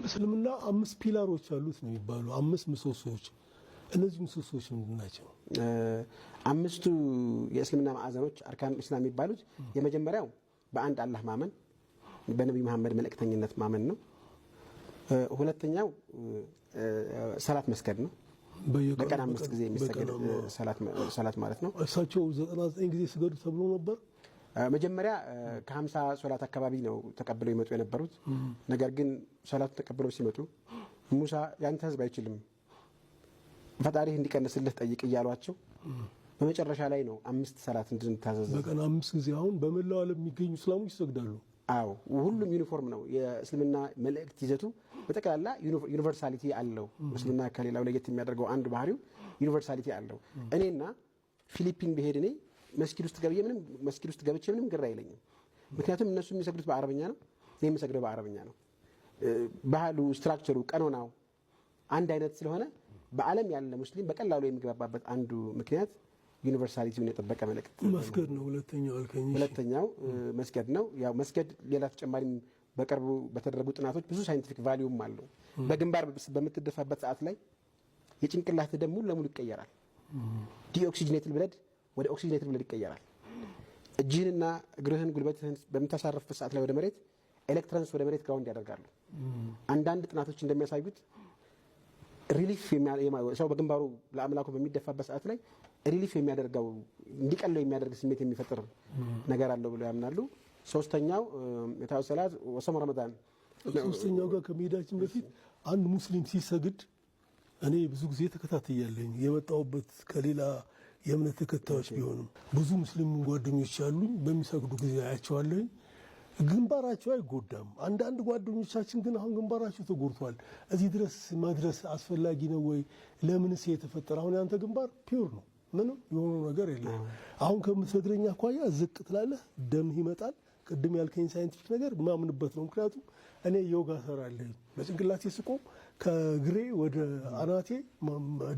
እስልምና 5 ፒላሮች አሉት ነው የሚባሉ 5 ምሰሶዎች። እነዚህ ምሰሶዎች ምንድናቸው? አምስቱ የእስልምና ማዕዘኖች አርካን ኢስላም የሚባሉት የመጀመሪያው በአንድ አላህ ማመን በነብዩ መሐመድ መልእክተኝነት ማመን ነው። ሁለተኛው ሰላት መስገድ ነው። በቀን 5 ጊዜ የሚሰገድ ሰላት ማለት ነው። እሳቸው 99 ጊዜ ስገዱ ተብሎ ነበር። መጀመሪያ ከ50 ሶላት አካባቢ ነው ተቀብለው ይመጡ የነበሩት። ነገር ግን ሶላቱ ተቀብለው ሲመጡ ሙሳ ያንተ ህዝብ አይችልም ፈጣሪህ እንዲቀንስልህ ጠይቅ እያሏቸው በመጨረሻ ላይ ነው 5 ሰላት እንድንታዘዝ በቀን 5 ጊዜ። አሁን በመላው ዓለም የሚገኙ እስላሞች ይሰግዳሉ። አዎ ሁሉም ዩኒፎርም ነው። የእስልምና መልእክት ይዘቱ በጠቅላላ ዩኒቨርሳሊቲ አለው። እስልምና ከሌላው ለየት የሚያደርገው አንዱ ባህሪው ዩኒቨርሳሊቲ አለው። እኔና ፊሊፒን ብሄድ እኔ መስጊድ ውስጥ ገብቼ ምንም ግራ አይለኝም። ምክንያቱም እነሱ የሚሰግዱት በአረብኛ ነው፣ እኔ የምሰግደው በአረብኛ ነው። ባህሉ፣ ስትራክቸሩ፣ ቀኖናው አንድ አይነት ስለሆነ በዓለም ያለ ሙስሊም በቀላሉ የሚገባባበት አንዱ ምክንያት ዩኒቨርሳሊቲውን የጠበቀ መልእክት መስገድ ነው። ሁለተኛው መስገድ ነው። ያው መስገድ ሌላ ተጨማሪም በቅርቡ በተደረጉ ጥናቶች ብዙ ሳይንቲፊክ ቫልዩም አለው። በግንባር በምትደፋበት ሰዓት ላይ የጭንቅላት ደም ሙሉ ለሙሉ ይቀየራል። ዲኦክሲጅኔትድ ብለድ ወደ ኦክሲጅኔትድ ብለድ ይቀየራል። እጅህንና እግርህን ጉልበትህን በምታሳርፍበት ሰዓት ላይ ወደ መሬት ኤሌክትሮንስ ወደ መሬት ግራውንድ ያደርጋሉ። አንዳንድ ጥናቶች እንደሚያሳዩት ሪሊፍ ሰው በግንባሩ ለአምላኩ በሚደፋበት ሰዓት ላይ ሪሊፍ የሚያደርገው እንዲቀለው የሚያደርግ ስሜት የሚፈጥር ነገር አለው ብለው ያምናሉ። ሶስተኛው የታው ሰላት ወሰም ረመዳን። ሶስተኛው ጋር ከመሄዳችን በፊት አንድ ሙስሊም ሲሰግድ እኔ ብዙ ጊዜ ተከታተያለኝ። የመጣውበት ከሌላ የእምነት ተከታዮች ቢሆንም ብዙ ሙስሊም ጓደኞች ያሉኝ በሚሰግዱ ጊዜ አያቸዋለኝ። ግንባራቸው አይጎዳም። አንዳንድ ጓደኞቻችን ግን አሁን ግንባራቸው ተጎድቷል። እዚህ ድረስ መድረስ አስፈላጊ ነው ወይ? ለምንስ የተፈጠረ? አሁን ያንተ ግንባር ፒውር ነው፣ ምንም የሆነው ነገር የለም። አሁን ከምትነግረኝ አኳያ ዝቅ ትላለህ፣ ደም ይመጣል። ቅድም ያልከኝ ሳይንቲፊክ ነገር ማምንበት ነው። ምክንያቱም እኔ ዮጋ ሰራለሁ። በጭንቅላቴ ስቆም ከግሬ ወደ አናቴ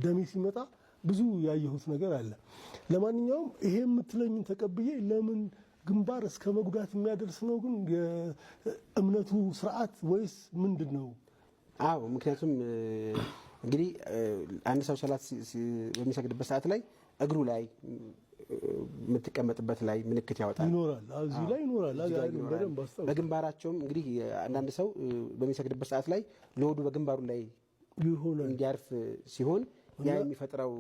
ደሜ ሲመጣ ብዙ ያየሁት ነገር አለ። ለማንኛውም ይሄ የምትለኝን ተቀብዬ ለምን ግንባር እስከ መጉዳት የሚያደርስ ነው ግን የእምነቱ ስርዓት ወይስ ምንድነው? አዎ ምክንያቱም እንግዲህ አንድ ሰው ሰላት በሚሰግድበት ሰዓት ላይ እግሩ ላይ የምትቀመጥበት ላይ ምልክት ያወጣል ይኖራል። እዚህ ላይ ይኖራል። በግንባራቸውም እንግዲህ አንዳንድ ሰው በሚሰግድበት ሰዓት ላይ ለወዱ በግንባሩ ላይ ይሆናል እንዲያርፍ ሲሆን ያ የሚፈጥረው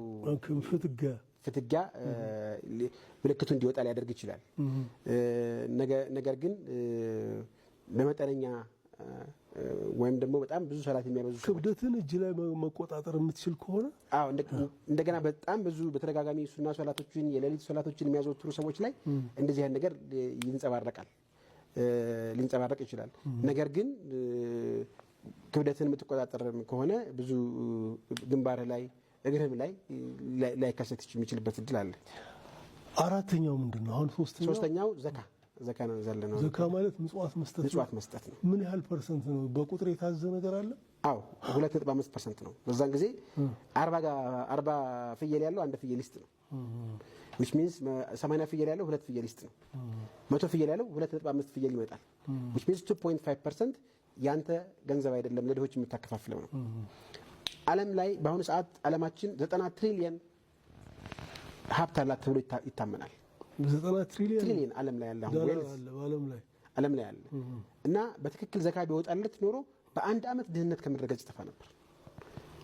ፍትጋ ምልክቱ እንዲወጣ ሊያደርግ ይችላል። ነገር ግን በመጠነኛ ወይም ደግሞ በጣም ብዙ ሰላት የሚያበዙ ክብደትን እጅ ላይ መቆጣጠር የምትችል ከሆነ አዎ እንደገና በጣም ብዙ በተደጋጋሚ ሱና ሶላቶችን የሌሊት ሶላቶችን የሚያዘወትሩ ሰዎች ላይ እንደዚህ አይነት ነገር ሊንጸባረቅ ይችላል። ነገር ግን ክብደትን የምትቆጣጠር ከሆነ ብዙ ግንባር ላይ እግርህም ላይ ላይከሰት የሚችልበት እድል አለ። አራተኛው ምንድነው? አሁን ሶስተኛው ዘካ ነው ዘለነው። ዘካ ማለት ምጽዋት መስጠት ነው። ምን ያህል ፐርሰንት ነው? በቁጥር የታዘዘ ነገር አለ? አዎ 2.5% ነው። በዛን ጊዜ 40 ፍየል ያለው አንድ ፍየል ይስጥ ነው። which means 80 ፍየል ያለው 2 ፍየል ይስጥ ነው። 100 ፍየል ያለው 2.5 ፍየል ይመጣል። which means 2.5% ያንተ ገንዘብ አይደለም ለድሆች የምታከፋፍለው ነው። ዓለም ላይ በአሁኑ ሰዓት ዓለማችን 90 ትሪሊየን ሀብት አላት ተብሎ ይታመናል። 90 ትሪሊየን ዓለም ላይ ያለ ዓለም ላይ ያለ እና በትክክል ዘካ ቢወጣለት ኖሮ በአንድ ዓመት ድህነት ከምድረገጽ ይጠፋ ነበር።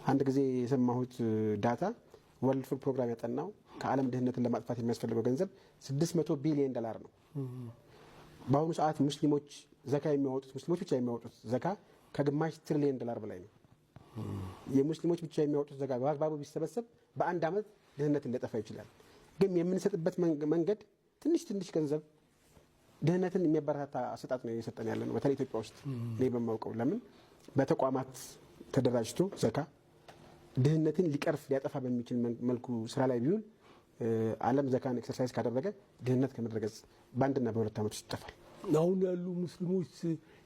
አንድ ጊዜ የሰማሁት ዳታ ወርልድ ፉድ ፕሮግራም ያጠናው ከዓለም ድህነትን ለማጥፋት የሚያስፈልገው ገንዘብ $600 ቢሊዮን ነው። በአሁኑ ሰዓት ሙስሊሞች ብቻ የሚያወጡት ዘካ ከግማሽ ትሪሊየን ዶላር በላይ ነው። የሙስሊሞች ብቻ የሚያወጡት ዘካ በአግባቡ ቢሰበሰብ በአንድ ዓመት ድህነትን ሊያጠፋ ይችላል። ግን የምንሰጥበት መንገድ ትንሽ ገንዘብ ድህነትን የሚያበረታታ አሰጣጥ ነው እየሰጠን ያለ ነው። በተለይ ኢትዮጵያ ውስጥ እኔ በማውቀው ለምን በተቋማት ተደራጅቶ ዘካ ድህነትን ሊያጠፋ በሚችል መልኩ ስራ ላይ ቢውል ዓለም ዘካን ኤክሰርሳይዝ ካደረገ ድህነት ከምድረገጽ በአንድና በሁለት ዓመት ውስጥ ይጠፋል። አሁን ያሉ ሙስሊሞች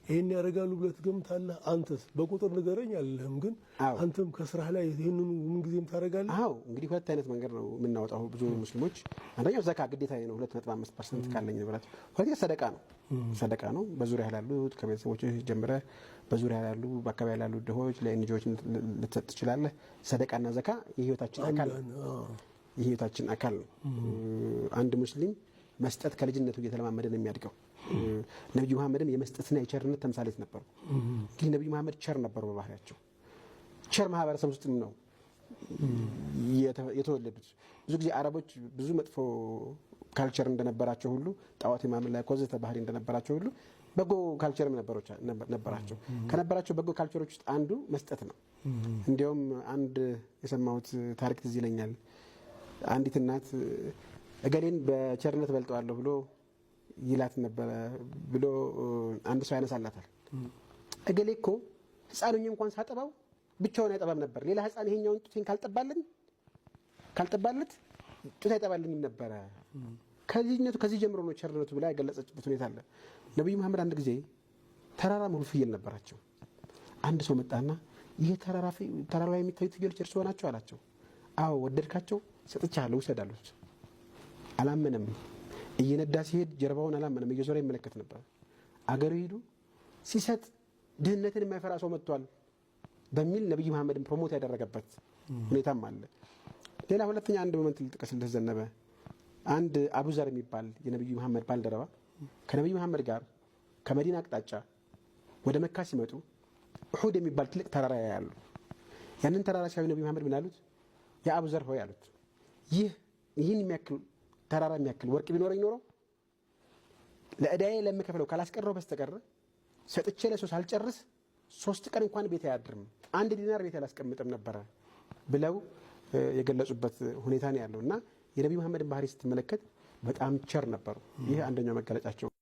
ይሄን ያደርጋሉ ብለህ ትገምታለህ? አንተስ በቁጥር ንገረኝ አለህም፣ ግን አንተም ከስራህ ላይ ይሄንን ምን ጊዜም ታደርጋለህ? አዎ እንግዲህ ሁለት አይነት መንገድ ነው የምናወጣው ብዙ ሙስሊሞች። አንደኛው ዘካ ግዴታ ነው 2.5% ካለኝ ንብረት። ሁለተኛው ሰደቃ ነው። በዙሪያ ያሉት ከቤተሰቦችህ ጀምረህ በዙሪያ ያሉ በአካባቢ ያሉ ድሆች ለኤንጂኦዎች ልትሰጥ ትችላለህ። ሰደቃና ዘካ የህይወታችን አካል ነው። አንድ ሙስሊም መስጠት ከልጅነቱ እየተለማመደ ነው የሚያድገው። ነብዩ መሐመድም የመስጠትና የቸርነት ተምሳሌት ነበሩ። እንግዲህ ነብዩ መሐመድ ቸር ነበሩ በባህሪያቸው። ቸር ማህበረሰብ ውስጥም ነው የተወለዱት። ብዙ ጊዜ አረቦች ብዙ መጥፎ ካልቸር እንደነበራቸው ሁሉ ጣዖት ማምለክ ወዘተ ባህሪ እንደነበራቸው ሁሉ በጎ ካልቸርም ነበራቸው። ከነበራቸው በጎ ካልቸሮች ውስጥ አንዱ መስጠት ነው። እንዲያውም አንድ የሰማሁት ታሪክ ትዝ ይለኛል። አንዲት እናት እገሌን በቸርነት በልጠዋለሁ ብሎ ይላት ነበረ ብሎ አንድ ሰው ያነሳላታል። እገሌ እኮ ህፃኑኝ እንኳን ሳጠባው ብቻውን አይጠባም ነበር። ሌላ ህፃን ይሄኛውን ጡቴን ካልጠባለት ጡት አይጠባልኝም ነበረ። ከዚህ ጀምሮ ነው ቸርነቱ ብላ ያገለጸችበት ሁኔታ አለ። ነብዩ መሐመድ አንድ ጊዜ ተራራ ሙሉ ፍየል ነበራቸው። አንድ ሰው መጣና ይሄ ተራራ ላይ የሚታዩት ፍየሎች እርስዎ ናቸው አላቸው። አዎ ወደድካቸው ሰጥቻለሁ ውሰድ አሉት። አላመነም። እየነዳ ሲሄድ ጀርባውን አላመነም። እየዞረ ይመለከት ነበር። አገሩ ሄዱ። ሲሰጥ ድህነትን የማይፈራ ሰው መጥቷል በሚል ነብዩ መሐመድን ፕሮሞት ያደረገበት ሁኔታም አለ። ሌላ ሁለተኛ አንድ ሞመንት ልጥቀስልህ ዘነበ። አንድ አቡዘር የሚባል የነብዩ መሐመድ ባልደረባ ከነብዩ መሐመድ ጋር ከመዲና አቅጣጫ ወደ መካ ሲመጡ ኡሁድ የሚባል ትልቅ ተራራ ያያሉ። ያንን ተራራ ሲያዩ ነብዩ መሐመድ ምን አሉት? ያ አቡዘር ሆይ አሉት፣ ይህን የሚያክል ተራራ የሚያክል ወርቅ ቢኖረኝ ኖሮ ለእዳዬ ለምከፍለው ካላስቀረው በስተቀር ሰጥቼ ለሰው ሳልጨርስ 3 ቀን እንኳን ቤት አያድርም፣ 1 ዲናር ቤት አላስቀምጥም ነበረ ብለው የገለጹበት ሁኔታ ነው ያለው። እና የነብዩ መሐመድን ባህሪ ስትመለከት በጣም ቸር ነበሩ። ይህ አንደኛው መገለጫቸው